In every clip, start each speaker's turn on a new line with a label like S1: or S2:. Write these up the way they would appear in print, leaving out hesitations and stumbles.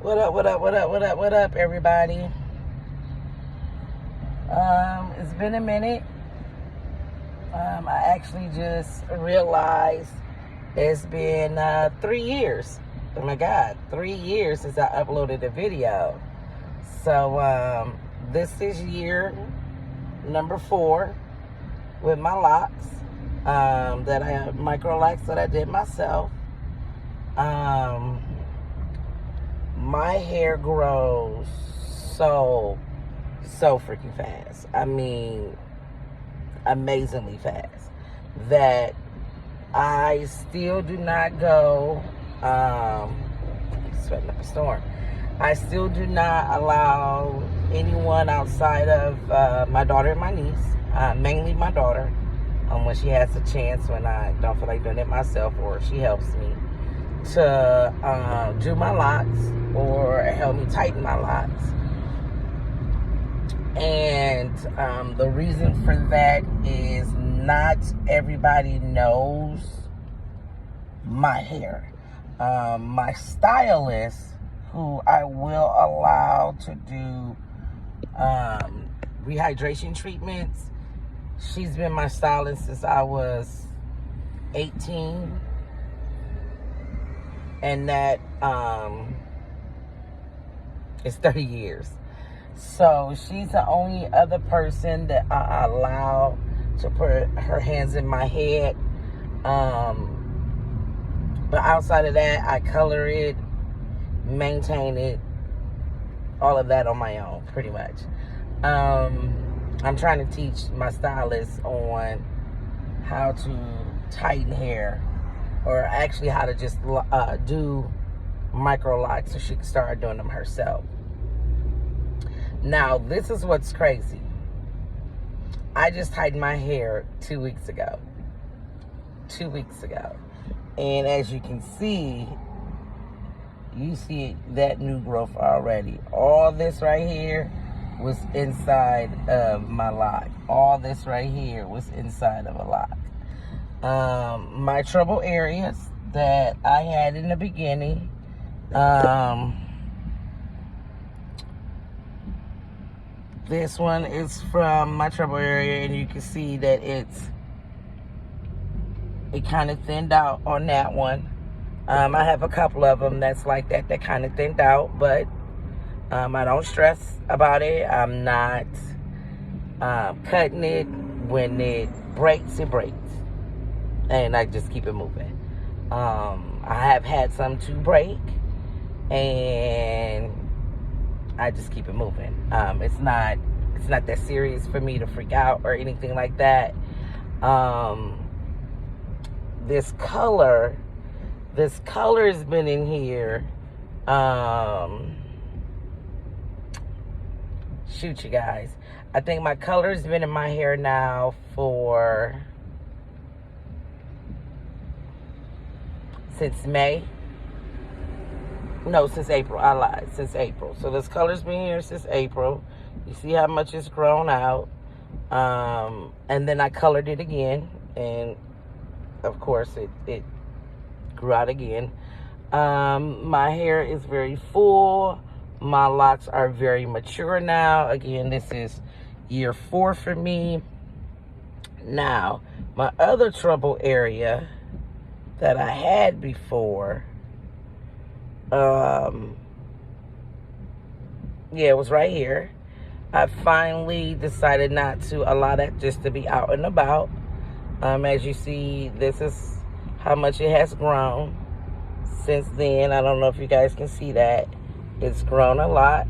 S1: What up, what up, what up, what up, what up, everybody? It's been a minute. I actually just realized it's been 3 years. Oh my God, 3 years since I uploaded a video. So this is year number 4 with my locks. That I have micro locks that I did myself. My hair grows so freaking fast. I mean, amazingly fast. That I still do not go, sweating up a storm. I still do not allow anyone outside of my daughter and my niece, mainly my daughter, when she has a chance, when I don't feel like doing it myself or she helps me, to do my locks or help me tighten my locks. And the reason for that is not everybody knows my hair. My stylist, who I will allow to do rehydration treatments, she's been my stylist since I was 18. And that is 30 years. So she's the only other person that I allow to put her hands in my head. But outside of that, I color it, maintain it, all of that on my own, pretty much. I'm trying to teach my stylist on how to tighten hair, or actually how to just do micro locks so she can start doing them herself. Now, this is what's crazy. I just tightened my hair 2 weeks ago. 2 weeks ago. And as you can see, you see that new growth already. All this right here was inside of my lock. All this right here was inside of a lock. My trouble areas that I had in the beginning, this one is from my trouble area, and you can see that it kind of thinned out on that one. I have a couple of them that's like that kind of thinned out, but I don't stress about it. I'm not cutting it. When it breaks, it breaks. And I just keep it moving. I have had some to break, and I just keep it moving. It's not that serious for me to freak out or anything like that. This color has been in here. Shoot, you guys. I think my color has been in my hair now for since May. No, since April. I lied. Since April. So this color's been here since April. You see how much it's grown out. And then I colored it again. And, of course, it grew out again. My hair is very full. My locks are very mature now. Again, this is year 4 for me. Now, my other trouble area that I had before, it was right here. I finally decided not to allow that just to be out and about. As you see, this is how much it has grown since then. I don't know if you guys can see that. It's grown a lot.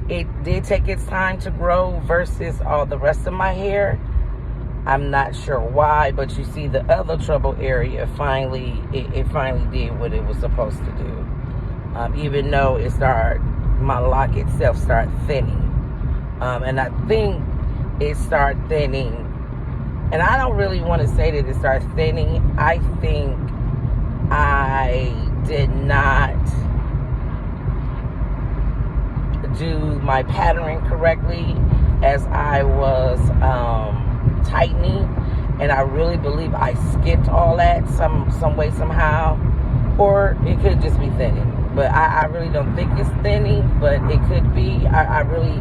S1: It did take its time to grow versus all the rest of my hair. I'm not sure why, but you see the other trouble area it finally did what it was supposed to do. Even though my lock itself started thinning. And I think it started thinning, and I don't really want to say that it started thinning. I think I did not do my patterning correctly as I was tightening, and I really believe I skipped all that some way, somehow. or it could just be thinning. But I really don't think it's thinning, but it could be. I really,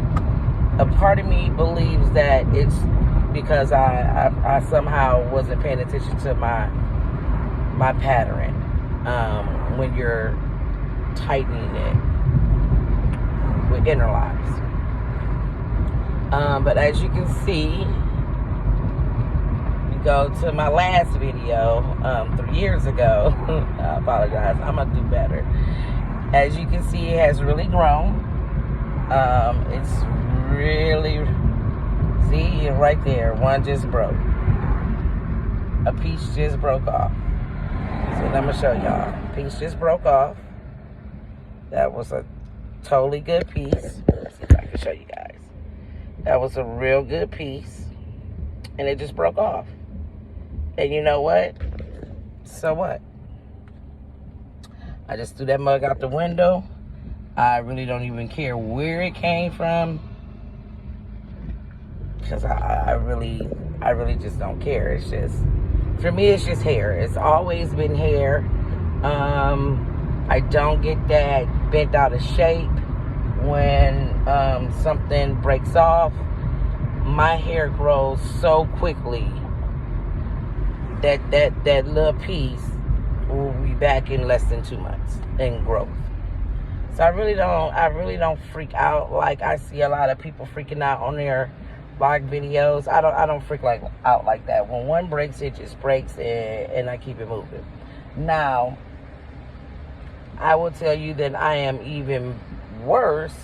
S1: a part of me believes that it's because I somehow wasn't paying attention to my pattern when you're tightening it with inner locks. But as you can see, you go to my last video 3 years ago. I apologize. I'm gonna do better. As you can see, it has really grown. It's really, see, right there, one just broke. A piece just broke off. So let me show y'all. Piece just broke off. That was a totally good piece. Let's see if I can show you guys. That was a real good piece. And it just broke off. And you know what? So what? I just threw that mug out the window. I really don't even care where it came from. Because I really just don't care. It's just, for me, it's just hair. It's always been hair. I don't get that bent out of shape when something breaks off. My hair grows so quickly that little piece will be back in less than 2 months in growth. So I really don't freak out like I see a lot of people freaking out on their vlog videos. I don't freak out like that. When one breaks, it just breaks, and I keep it moving. Now, I will tell you that I am even worse.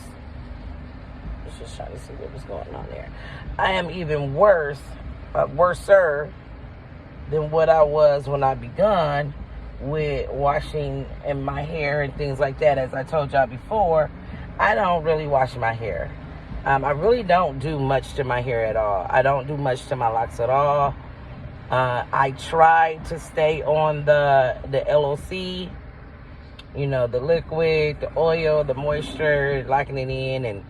S1: I was just trying to see what was going on there. I am even worser than what I was when I begun with washing in my hair and things like that. As I told y'all before, I don't really wash my hair. I really don't do much to my hair at all. I don't do much to my locks at all. I try to stay on the LOC, you know, the liquid, the oil, the moisture, locking it in,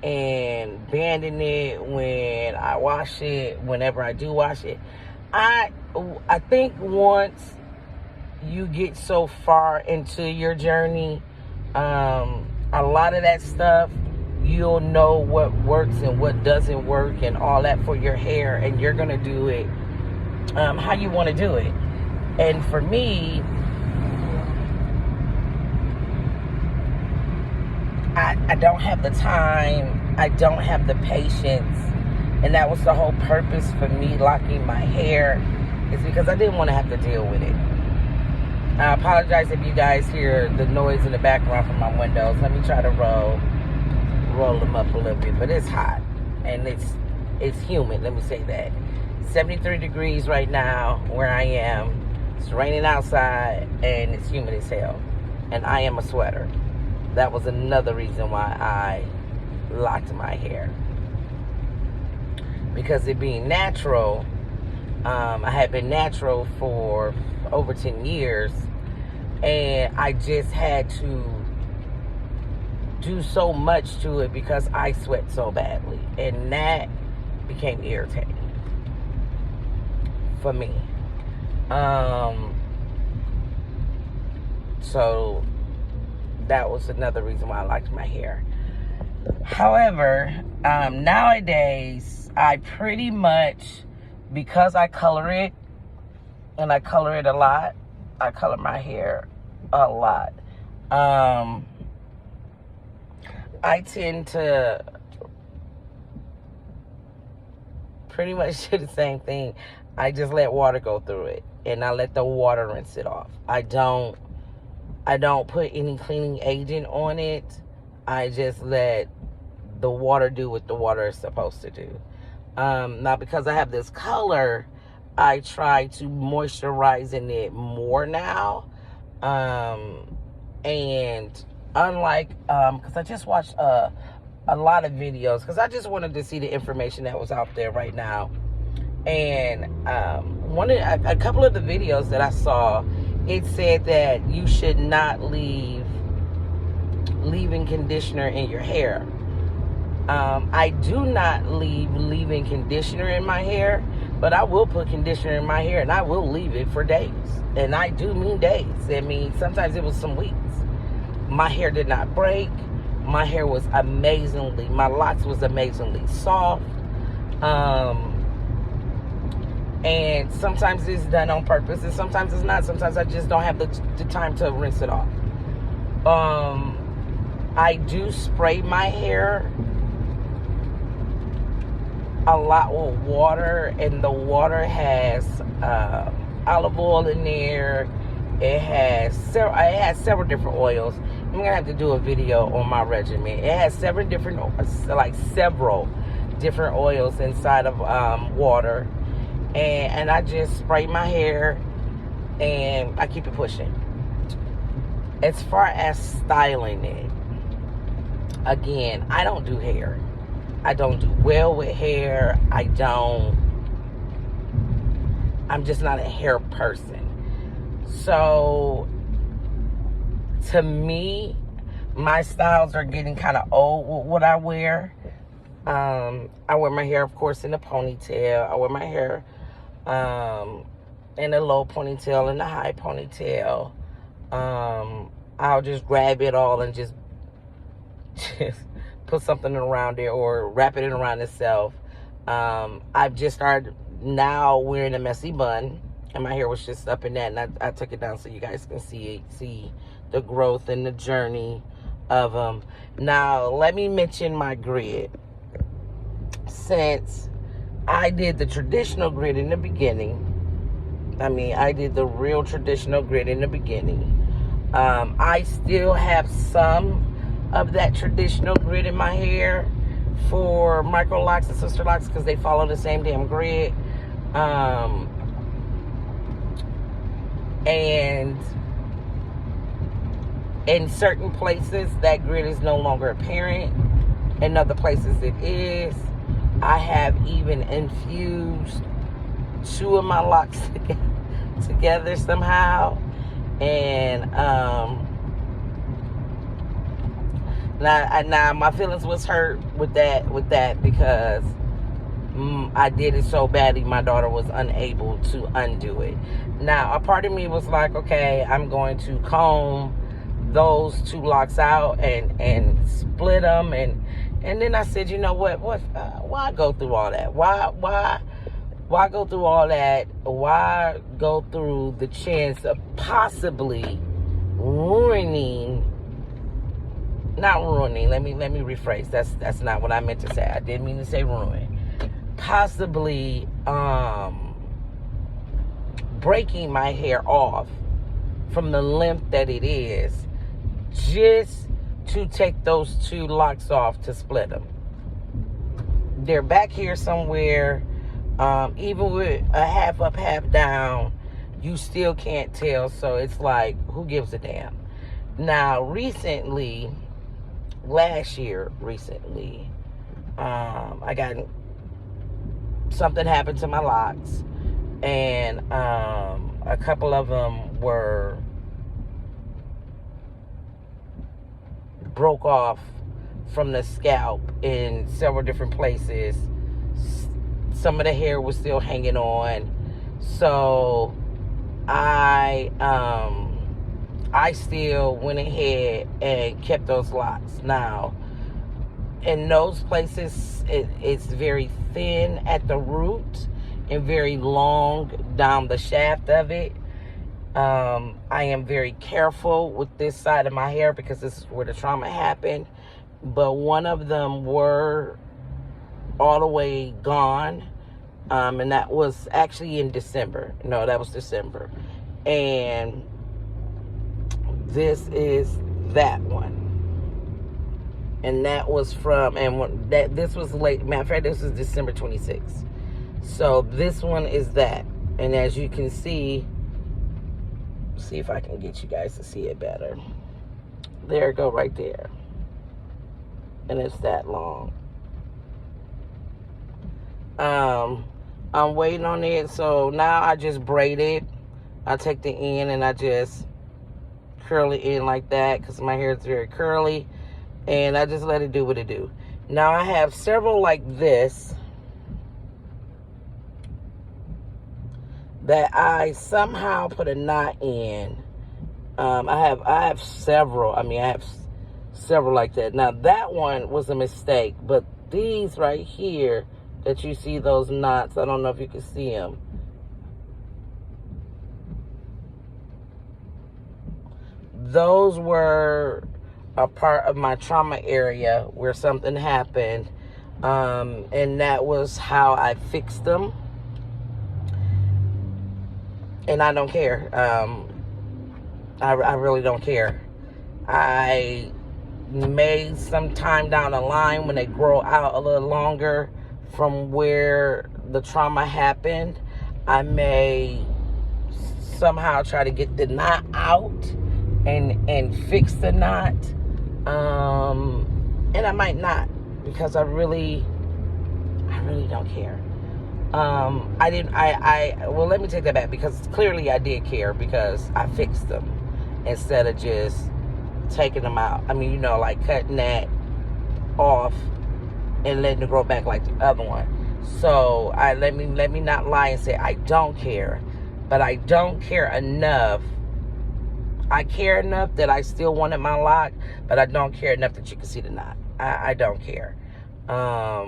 S1: and banding it when I wash it, whenever I do wash it. I think once you get so far into your journey, a lot of that stuff, you'll know what works and what doesn't work and all that for your hair, and you're gonna do it how you want to do it. And for me, I don't have the time, I don't have the patience, and that was the whole purpose for me locking my hair, is because I didn't want to have to deal with it. I apologize if you guys hear the noise in the background from my windows. Let me try to roll them up a little bit, but it's hot and it's humid. Let me say that. 73 degrees right now where I am. It's raining outside and it's humid as hell, and I am a sweater. That was another reason why I locked my hair, because it being natural. I had been natural for over 10 years, and I just had to do so much to it because I sweat so badly, and that became irritating for me. So that was another reason why I liked my hair. However, nowadays I pretty much, because I color it, and I color it a lot, I color my hair a lot. I tend to pretty much do the same thing. I just let water go through it, and I let the water rinse it off. I don't put any cleaning agent on it. I just let the water do what the water is supposed to do. Now, because I have this color, I try to moisturize in it more now. And unlike, because I just watched a lot of videos, because I just wanted to see the information that was out there right now. And a couple of the videos that I saw, it said that you should not leave leave-in conditioner in your hair. I do not leave leave-in conditioner in my hair, But I will put conditioner in my hair and I will leave it for days. And I do mean days. I mean, sometimes it was some weeks. My hair did not break. My hair was my locks was amazingly soft. And sometimes it's done on purpose and sometimes it's not. Sometimes I just don't have the time to rinse it off. I do spray my hair a lot with water, and the water has olive oil in there. It has several different oils. I'm gonna have to do a video on my regimen. It has several different oils inside of water, and I just spray my hair and I keep it pushing. As far as styling it, again, I don't do hair. I don't do well with hair. I'm just not a hair person. So, to me, my styles are getting kind of old with what I wear. I wear my hair, of course, in a ponytail. I wear my hair in a low ponytail, in a high ponytail. I'll just grab it all and just put something around it or wrap it around itself. I've just started now wearing a messy bun, and my hair was just up in that, and I took it down so you guys can see the growth and the journey of them. Now, let me mention my grid. Since I did the traditional grid in the beginning, I did the real traditional grid in the beginning. I still have some of that traditional grid in my hair for micro locks and sister locks because they follow the same damn grid. And in certain places, that grid is no longer apparent. In other places, it is. I have even infused two of my locks together somehow. And now my feelings was hurt with that because I did it so badly my daughter was unable to undo it. Now a part of me was like, okay, I'm going to comb those two locks out and split them, and then I said, you know what why go through all that? Why go through all that? Why go through the chance of possibly not ruining, let me rephrase. That's not what I meant to say. I didn't mean to say ruin. Possibly breaking my hair off from the length that it is, just to take those two locks off to split them. They're back here somewhere. Even with a half up, half down, you still can't tell. So it's like, who gives a damn? Now, last year, I got something happened to my locks, and a couple of them were broke off from the scalp in several different places. Some of the hair was still hanging on, so I still went ahead and kept those locks. Now, in those places, it's very thin at the root and very long down the shaft of it. I am very careful with this side of my hair because this is where the trauma happened. But one of them were all the way gone. And that was actually in December. No, that was December. And this is that one. And that was this was late. Matter of fact, this was December 26th. So this one is that. And as you can see if I can get you guys to see it better. There it go right there. And it's that long. I'm waiting on it. So now I just braid it. I take the end and I just curl it in like that because my hair is very curly. And I just let it do what it do. Now I have several like this. that I somehow put a knot in. I have several. I mean, I have several like that. Now, that one was a mistake, but these right here that you see, those knots, I don't know if you can see them. Those were a part of my trauma area where something happened, and that was how I fixed them. And I don't care. I really don't care. I may sometime down the line, when they grow out a little longer from where the trauma happened, I may somehow try to get the knot out and fix the knot. And I might not, because I really don't care. Well, let me take that back, because clearly I did care, because I fixed them instead of just taking them out. I mean, like cutting that off and letting it grow back like the other one. So let me not lie and say I don't care, but I don't care enough. I care enough that I still wanted my lock, but I don't care enough that you can see the knot. I don't care. I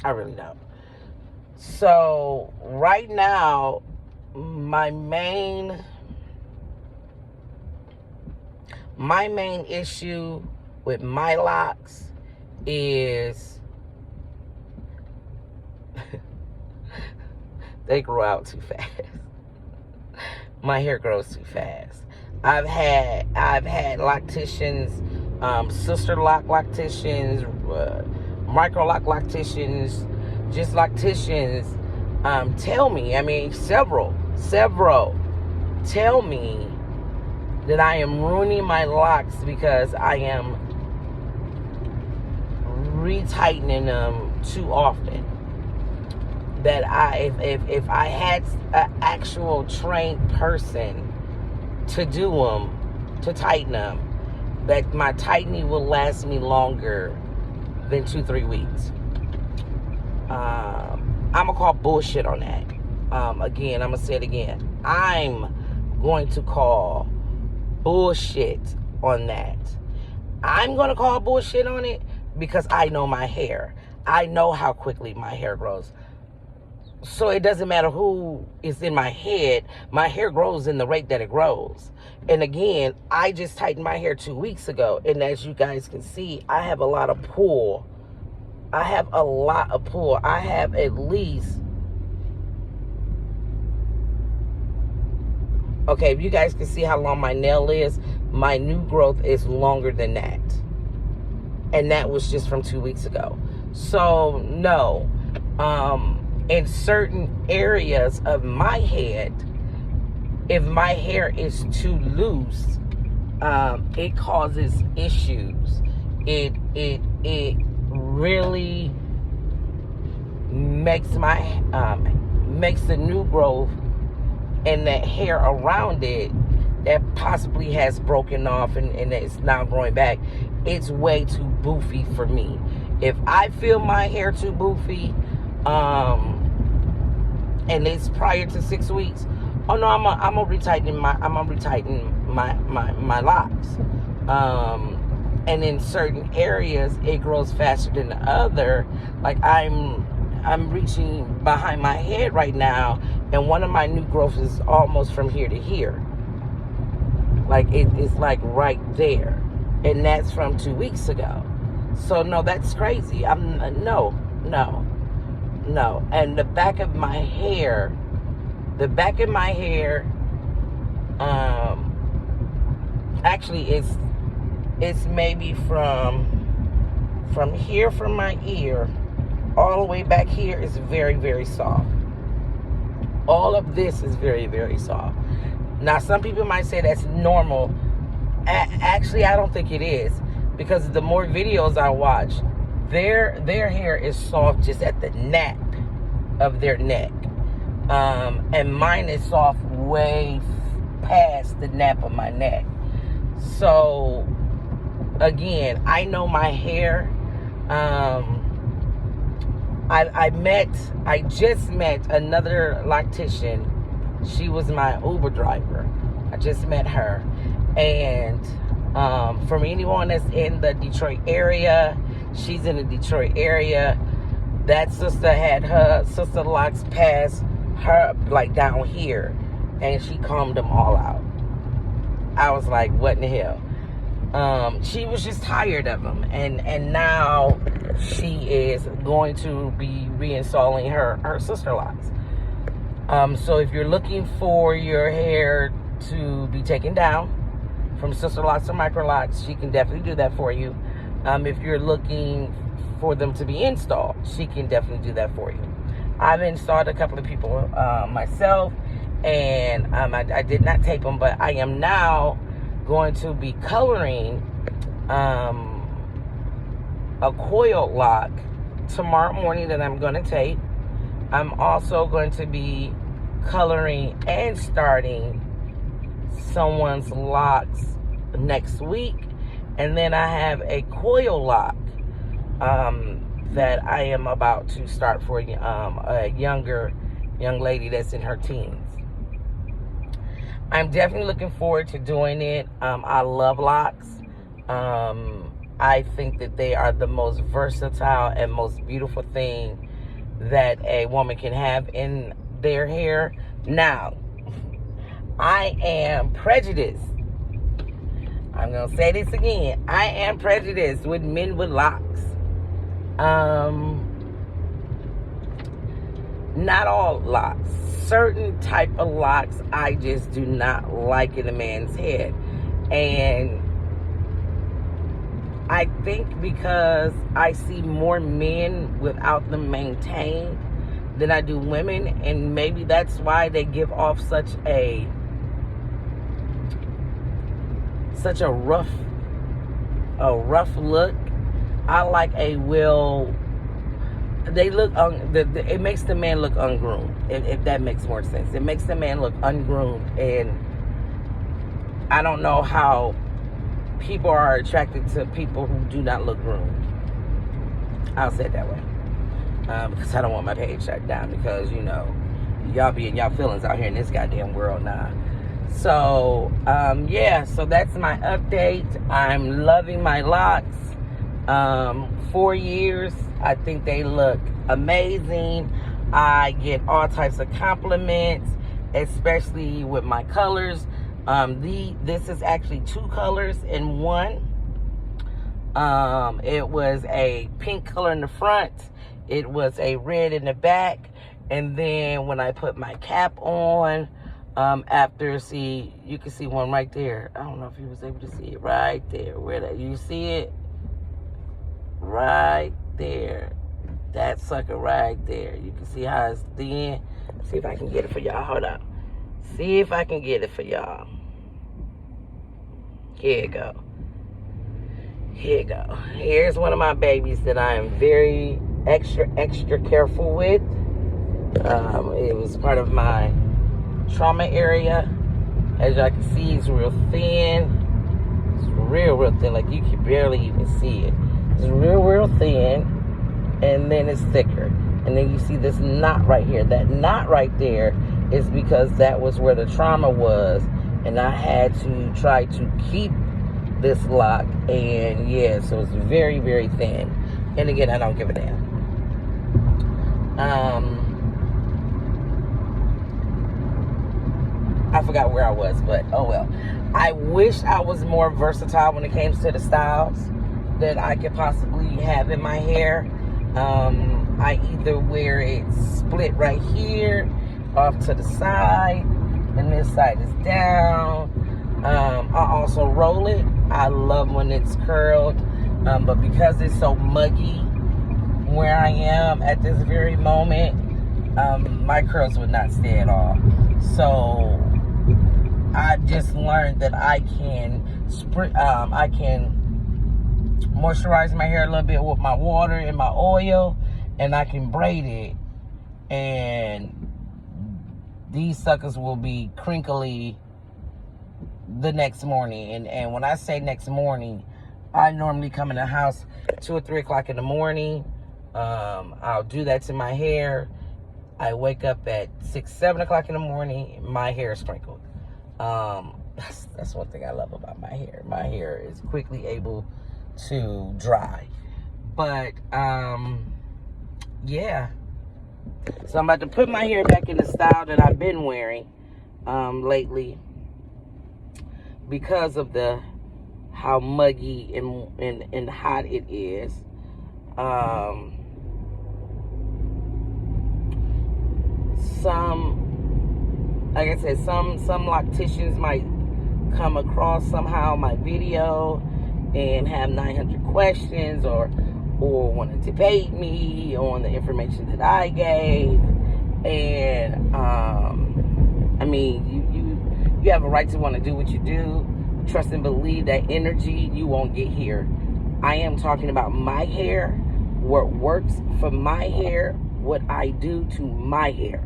S1: really don't. So right now, my main issue with my locks is they grow out too fast. My hair grows too fast. I've had locticians, sister lock locticians, micro lock locticians, just locticians tell me, I mean, several tell me that I am ruining my locks because I am retightening them too often. That if I had an actual trained person to do them, to tighten them, that my tightening will last me longer than 2-3 weeks. I'm gonna call bullshit on that. Again, I'm gonna say it again. I'm going to call bullshit on that. I'm gonna call bullshit on it because I know my hair. I know how quickly my hair grows. So it doesn't matter who is in my head. My hair grows in the rate that it grows. And again, I just tightened my hair 2 weeks ago. And as you guys can see, I have a lot of pull. I have at least... Okay, if you guys can see how long my nail is, my new growth is longer than that. And that was just from 2 weeks ago. So, no. In certain areas of my head, if my hair is too loose, it causes issues. It really makes makes the new growth and that hair around it that possibly has broken off and it's now growing back, it's way too boofy for me. If I feel my hair too boofy, and it's prior to 6 weeks, oh no, I'm gonna retighten my locks. And in certain areas, it grows faster than the other. Like I'm reaching behind my head right now, and one of my new growths is almost from here to here. Like it's like right there, and that's from 2 weeks ago. So no, that's crazy. No. And the back of my hair, actually it's maybe from here, from my ear, all the way back here is very, very soft. All of this is very, very soft. Now, some people might say that's normal. Actually, I don't think it is, because the more videos I watch, their hair is soft just at the nape of their neck. And mine is soft way past the nape of my neck. So, again, I know my hair. I just met another loctician. She was my Uber driver. I just met her. And from anyone that's in the Detroit area, she's in the Detroit area. That sister had her sister locks past her, like down here, and she combed them all out. I was like, what in the hell? She was just tired of them, and now she is going to be reinstalling her sister locks. So if you're looking for your hair to be taken down from sister locks or micro locks, she can definitely do that for you. If you're looking for them to be installed, she can definitely do that for you. I've installed a couple of people myself, and I did not tape them, but I am now going to be coloring a coil lock tomorrow morning that I'm going to tape. I'm also going to be coloring and starting someone's locks next week, and then I have a coil lock that I am about to start for a young lady that's in her teens. I'm definitely looking forward to doing it. I love locks. I think that they are the most versatile and most beautiful thing that a woman can have in their hair. Now, I am prejudiced. I'm going to say this again. I am prejudiced with men with locks. Not all locks. Certain type of locks I just do not like in a man's head. And I think because I see more men without them maintained than I do women, and maybe that's why they give off such a rough look. I like a it makes the man look ungroomed, if that makes more sense. It makes the man look ungroomed, and I don't know how people are attracted to people who do not look groomed. I'll say it that way. Because I don't want my page shut down, because, you know, y'all be in y'all feelings out here in this goddamn world now. So, yeah, so that's my update. I'm loving my locks. 4 years, I think they look amazing. I get all types of compliments, especially with my colors. This is actually 2 colors in one. It was a pink color in the front. It was a red in the back. And then when I put my cap on, you can see one right there. I don't know if you was able to see it right there. You see it? Right there. That sucker right there. You can see how it's thin. See if I can get it for y'all. Hold up. See if I can get it for y'all. Here you go. Here you go. Here's one of my babies that I am very extra careful with. It was part of my trauma area. As y'all can see, it's real thin. It's real thin. Like, you can barely even see it. It's real thin. And then it's thicker. And then you see this knot right here. That knot right there is because that was where the trauma was. And I had to try to keep this lock. And yeah, so it's very thin. And again, I don't give a damn. I forgot where I was, but oh well. I wish I was more versatile when it came to the styles that I could possibly have in my hair. I either wear it split right here, off to the side, and this side is down. I also roll it. I love when it's curled, but because it's so muggy where I am at this very moment, my curls would not stay at all. So I just learned that I can moisturize my hair a little bit with my water and my oil, and I can braid it, and these suckers will be crinkly the next morning. And when I say next morning, I normally come in the house 2 or 3 o'clock in the morning, I'll do that to my hair. I wake up at 6, 7 o'clock in the morning, my hair is sprinkled. That's one thing I love about my hair. My hair is quickly able to dry. But, yeah. So I'm about to put my hair back in the style that I've been wearing lately because of how muggy and hot it is. Like I said, some locticians might come across somehow my video and have 900 questions or want to debate me on the information that I gave. And I mean, you have a right to want to do what you do. Trust and believe that energy you won't get here. I am talking about my hair, what works for my hair, what I do to my hair.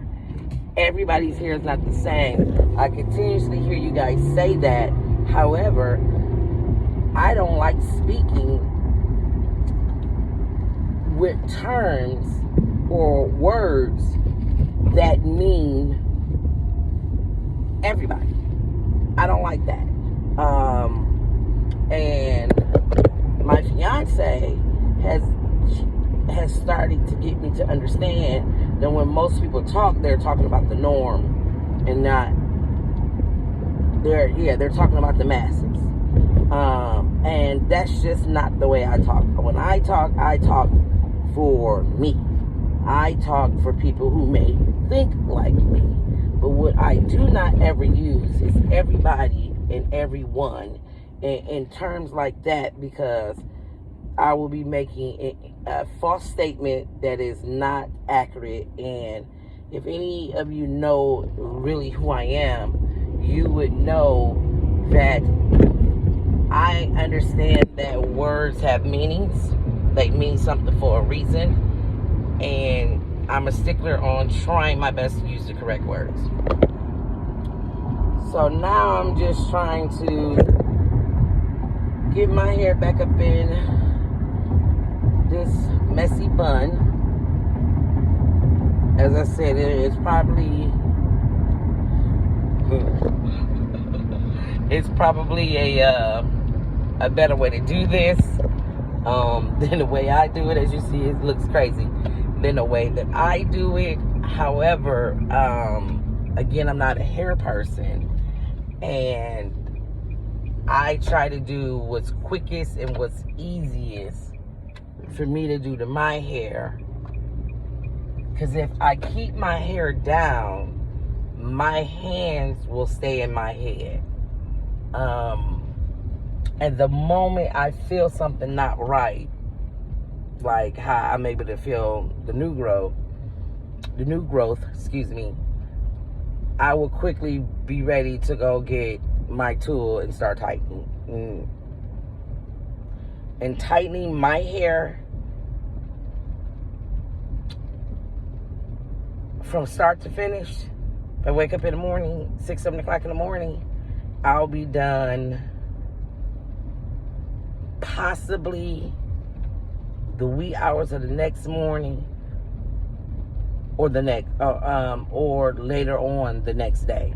S1: Everybody's hair is not the same. I continuously hear you guys say that. However, I don't like speaking with terms or words that mean everybody. I don't like that. And my fiance has started to get me to understand that when most people talk, they're talking about the norm and not they're talking about the masses. And that's just not the way I talk. When I talk for me. I talk for people who may think like me. But what I do not ever use is everybody and everyone in terms like that, because I will be making a false statement that is not accurate. And if any of you know really who I am, you would know that I understand that words have meanings. They mean something for a reason. And I'm a stickler on trying my best to use the correct words. So now I'm just trying to get my hair back up in this messy bun. As I said, it's probably a better way to do this than the way I do it. As you see, it looks crazy than the way that I do it. However, again, I'm not a hair person, and I try to do what's quickest and what's easiest for me to do to my hair. Because if I keep my hair down, my hands will stay in my head. And the moment I feel something not right, like how I'm able to feel the new growth, I will quickly be ready to go get my tool and start tightening. And tightening my hair from start to finish, if I wake up in the morning, 6, 7 o'clock in the morning, I'll be done possibly the wee hours of the next morning, or or later on the next day.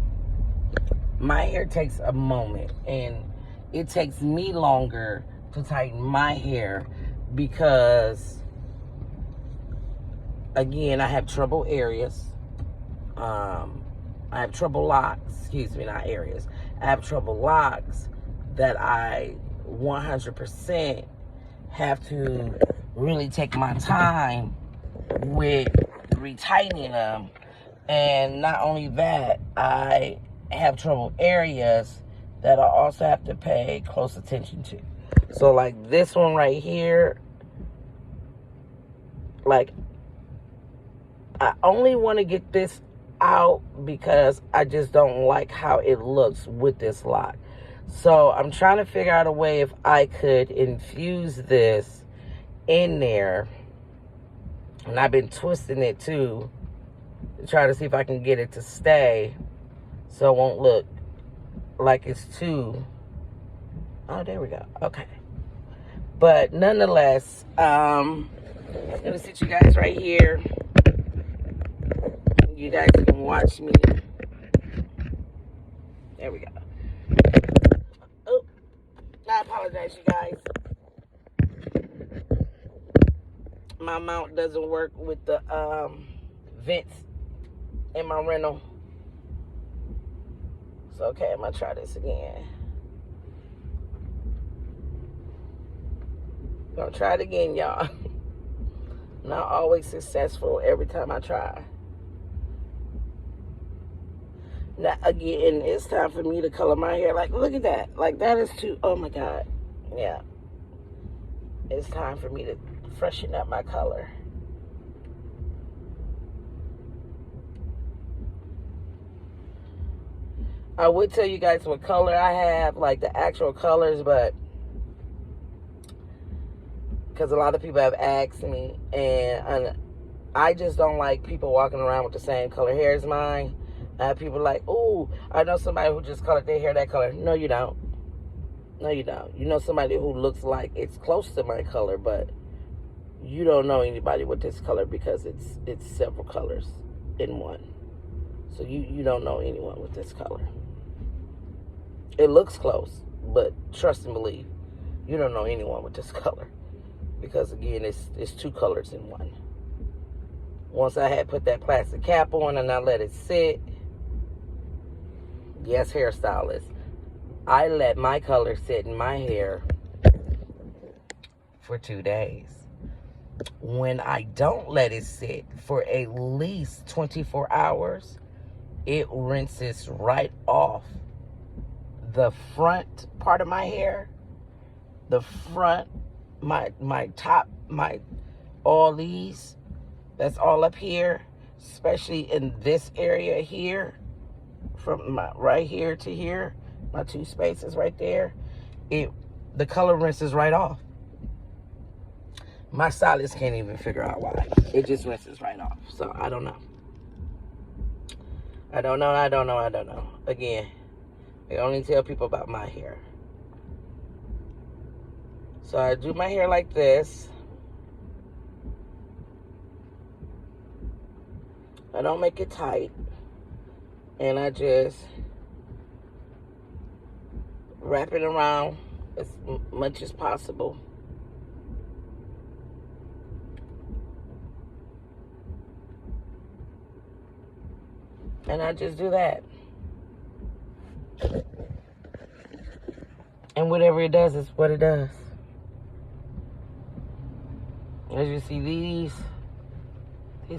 S1: My hair takes a moment, and it takes me longer to tighten my hair because, again, I have trouble areas. I have trouble locks, not areas. I have trouble locks that I 100% have to really take my time with retightening them. And not only that, I have trouble areas that I also have to pay close attention to. So like this one right here, like I only want to get this out because I just don't like how it looks with this lock. So I'm trying to figure out a way if I could infuse this in there. And I've been twisting it too, to try to see if I can get it to stay so it won't look like it's too... Oh, there we go. Okay. But nonetheless, I'm gonna sit you guys right here. You guys can watch me. There we go. Oh, I apologize, you guys. My mount doesn't work with the vents in my rental. So, okay, I'm going to try this again. Gonna try it again, y'all. Not always successful every time I try. Now, again, it's time for me to color my hair. Like, look at that. Like, that is too, oh my God. Yeah. It's time for me to freshen up my color. I would tell you guys what color I have, like the actual colors, but because a lot of people have asked me, and I just don't like people walking around with the same color hair as mine. People are like, oh, I know somebody who just colored their hair that color. No, you don't. No, you don't. You know somebody who looks like it's close to my color, but you don't know anybody with this color because it's several colors in one. So you don't know anyone with this color. It looks close, but trust and believe, you don't know anyone with this color. Because again, it's two colors in one. Once I had put that plastic cap on and I let it sit, yes, hairstylist, I let my color sit in my hair for 2 days. When I don't let it sit for at least 24 hours, it rinses right off the front part of my hair, the front, my top, all these, that's all up here, especially in this area here, from my right here to here, my 2 spaces right there, the color rinses right off. My stylist can't even figure out why. It just rinses right off. So I don't know. I don't know. Again, I only tell people about my hair. So I do my hair like this. I don't make it tight. And I just wrap it around as much as possible. And I just do that. And whatever it does is what it does. As you see, these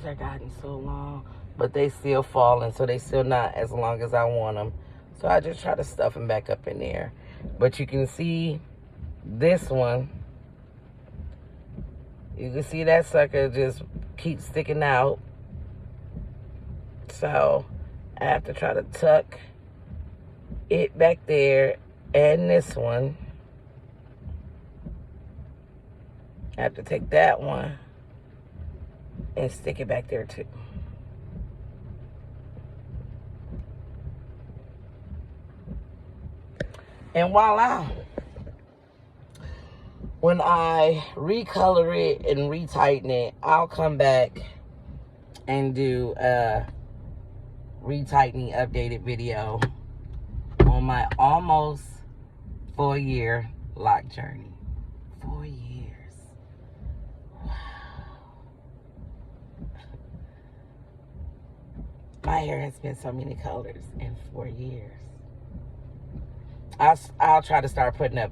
S1: are gotten so long, but they still falling, so they still not as long as I want them. So I just try to stuff them back up in there. But you can see this one. You can see that sucker just keeps sticking out. So I have to try to tuck it back there, and this one. I have to take that one and stick it back there too. And voila. When I recolor it and retighten it, I'll come back and do a retightening updated video on my almost 4-year lock journey. 4 years. My hair has been so many colors in 4 years. I'll try to start putting up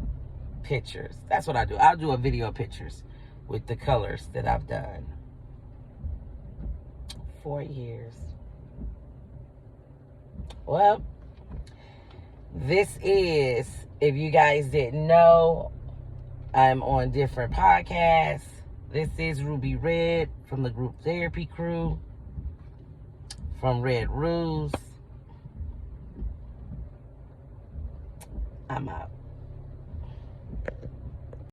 S1: pictures. That's what I do. I'll do a video of pictures with the colors that I've done. 4 years. Well, this is, if you guys didn't know, I'm on different podcasts. This is Ruby Red from the Group Therapy Crew. From Red Ruse. I'm out.